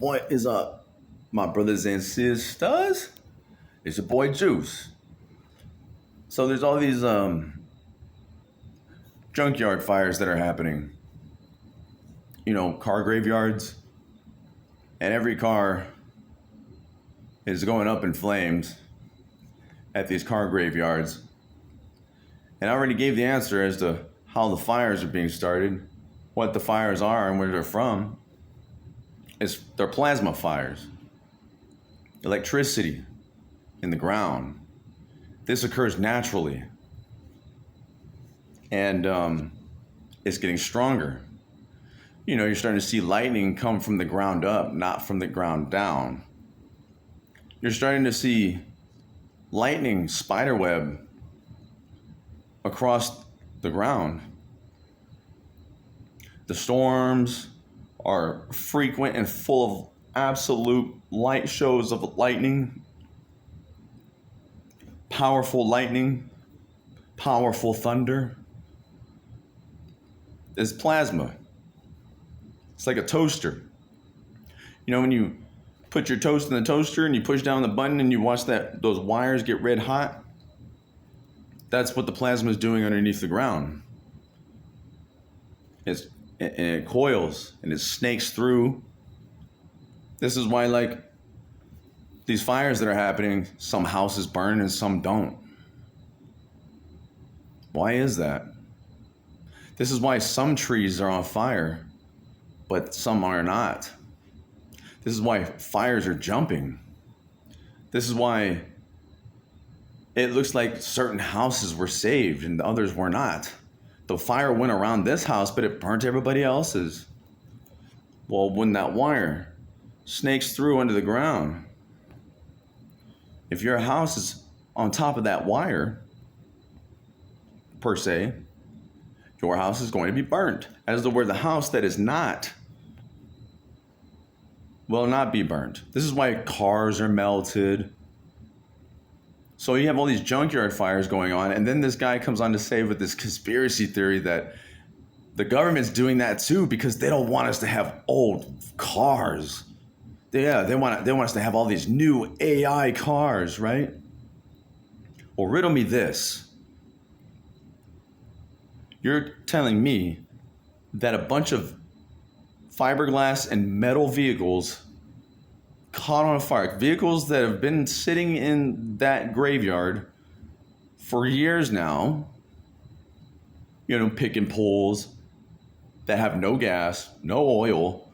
What is up, my brothers and sisters? It's your boy Juice. So there's all these junkyard fires that are happening. You know, car graveyards, and every car is going up in flames at these car graveyards. And I already gave the answer as to how the fires are being started, what the fires are, and where they're from. They're plasma fires, electricity in the ground. This occurs naturally, and it's getting stronger. You know, you're starting to see lightning come from the ground up, not from the ground down. You're starting to see lightning spiderweb across the ground. The storms are frequent and full of absolute light shows of lightning, powerful thunder. It's plasma. It's like a toaster. You know, when you put your toast in the toaster and you push down the button and you watch those wires get red hot, that's what the plasma is doing underneath the ground. It coils and it snakes through. This is why, like, these fires that are happening, some houses burn and some don't. Why is that? This is why some trees are on fire, but some are not. This is why fires are jumping. This is why it looks like certain houses were saved and others were not. The fire went around this house, but it burnt everybody else's. Well, when that wire snakes through under the ground, if your house is on top of that wire, per se, your house is going to be burnt. As though where the house that is not will not be burnt. This is why cars are melted. So you have all these junkyard fires going on, and then this guy comes on to say with this conspiracy theory that the government's doing that too because they don't want us to have old cars. They want us to have all these new AI cars, right? Well, riddle me this. You're telling me that a bunch of fiberglass and metal vehicles caught on fire, vehicles that have been sitting in that graveyard for years now, you know, picking poles that have no gas, no oil.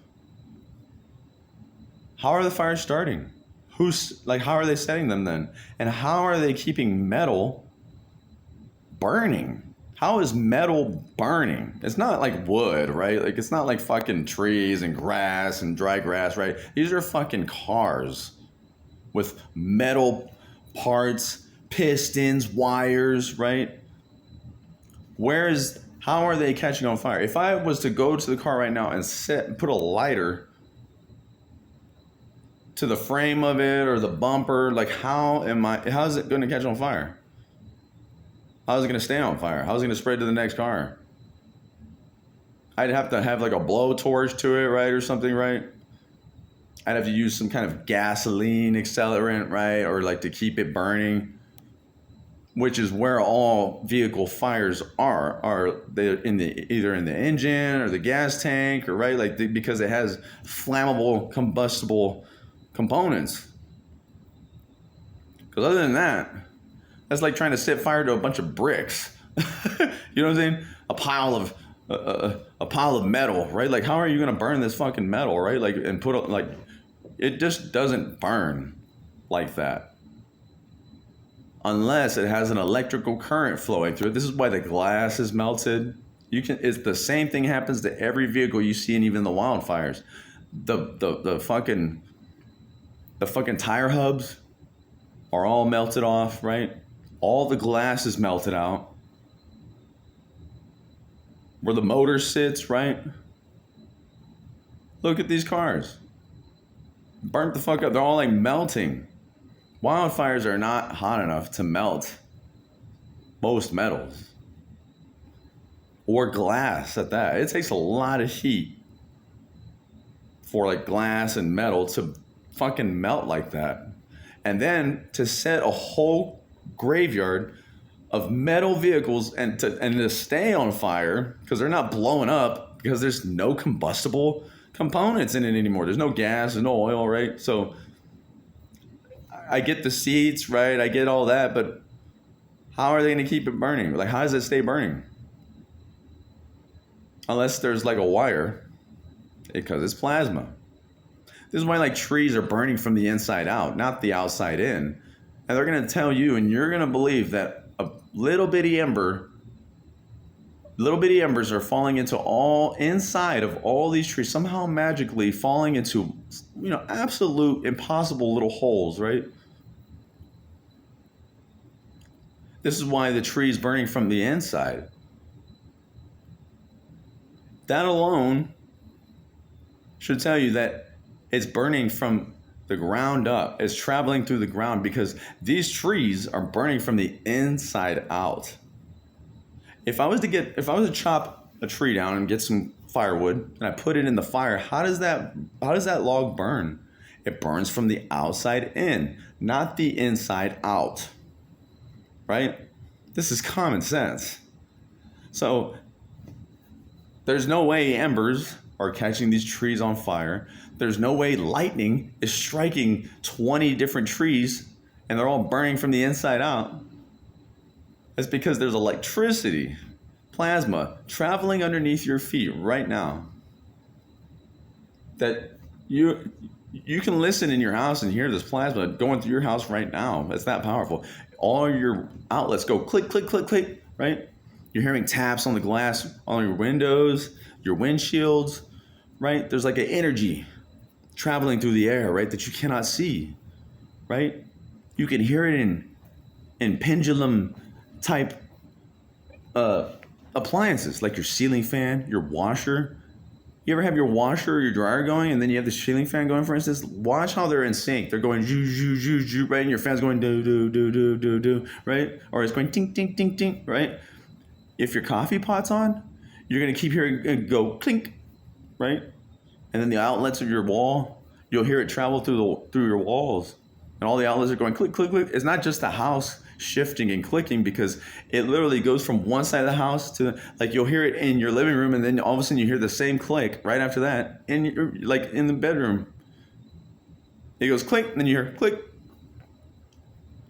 How are the fires starting? How are they setting them then? And how are they keeping metal burning? How is metal burning? It's not like wood, right? Like, it's not like fucking trees and grass and dry grass, right? These are fucking cars with metal parts, pistons, wires, right? How are they catching on fire? If I was to go to the car right now and put a lighter to the frame of it or the bumper, like, how is it going to catch on fire? How is it going to stay on fire? How is it going to spread to the next car? I'd have to have like a blowtorch to it, right? Or something, right? I'd have to use some kind of gasoline accelerant, right? Or like to keep it burning, which is where all vehicle fires are they either in the engine or the gas tank, or right? Because it has flammable, combustible components. Because other than that, that's like trying to set fire to a bunch of bricks. You know what I'm saying? A pile of metal, right? Like, how are you gonna burn this fucking metal, right? Like, and it just doesn't burn like that unless it has an electrical current flowing through it. This is why the glass is melted. It's the same thing happens to every vehicle you see, and even the wildfires. The fucking tire hubs are all melted off, right? All the glass is melted out. Where the motor sits, right? Look at these cars. Burnt the fuck up. They're all like melting. Wildfires are not hot enough to melt most metals. Or glass at that. It takes a lot of heat for like glass and metal to fucking melt like that. And then to set a whole graveyard of metal vehicles and to stay on fire because they're not blowing up because there's no combustible components in it anymore. There's no gas, there's no oil, right? So I get the seats, right? I get all that, but how are they going to keep it burning? Like, how does it stay burning? Unless there's like a wire, because it's plasma. This is why like trees are burning from the inside out, not the outside in. And they're going to tell you, and you're going to believe that a little bitty embers are falling into all inside of all these trees, somehow magically falling into, absolute impossible little holes, right? This is why the tree is burning from the inside. That alone should tell you that it's burning from the ground up. It's traveling through the ground because these trees are burning from the inside out. If I was to chop a tree down and get some firewood and I put it in the fire, how does that log burn? It burns from the outside in, not the inside out. Right? This is common sense. So there's no way embers are catching these trees on fire. There's no way lightning is striking 20 different trees and they're all burning from the inside out. It's because there's electricity, plasma, traveling underneath your feet right now. That you can listen in your house and hear this plasma going through your house right now. It's that powerful. All your outlets go click, click, click, click, right? You're hearing taps on the glass, on your windows, your windshields, right? There's like an energy traveling through the air, right, that you cannot see, right? You can hear it in pendulum type appliances, like your ceiling fan, your washer. You ever have your washer or your dryer going and then you have the ceiling fan going, for instance? Watch how they're in sync. They're going zoo, zoo, zoo, zoo, right? And your fan's going do, do, do, do, do, do, right? Or it's going tink, tink, tink, tink, right? If your coffee pot's on, you're going to keep hearing it go clink, right? And then the outlets of your wall, you'll hear it travel through your walls. And all the outlets are going click, click, click. It's not just the house shifting and clicking because it literally goes from one side of the house to, like, you'll hear it in your living room and then all of a sudden you hear the same click right after that in the bedroom. It goes click and then you hear click.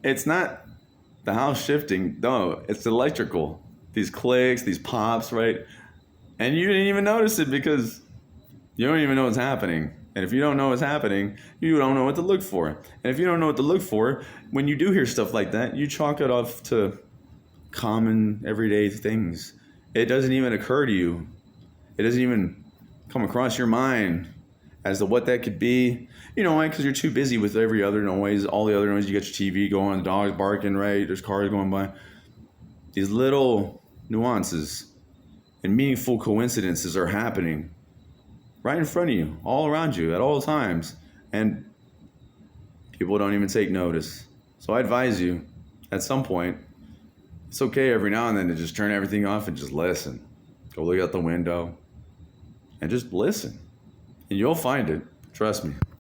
It's not the house shifting, no, it's electrical. These clicks, these pops, right? And you didn't even notice it because you don't even know what's happening. And if you don't know what's happening, you don't know what to look for. And if you don't know what to look for, when you do hear stuff like that, you chalk it off to common everyday things. It doesn't even occur to you. It doesn't even come across your mind as to what that could be. You know why? Because you're too busy with every other noise, all the other noise. You got your TV going, the dog's barking, right? There's cars going by. These little nuances and meaningful coincidences are happening right in front of you, all around you, at all times. And people don't even take notice. So I advise you, at some point, it's okay every now and then to just turn everything off and just listen. Go look out the window and just listen. And you'll find it. Trust me.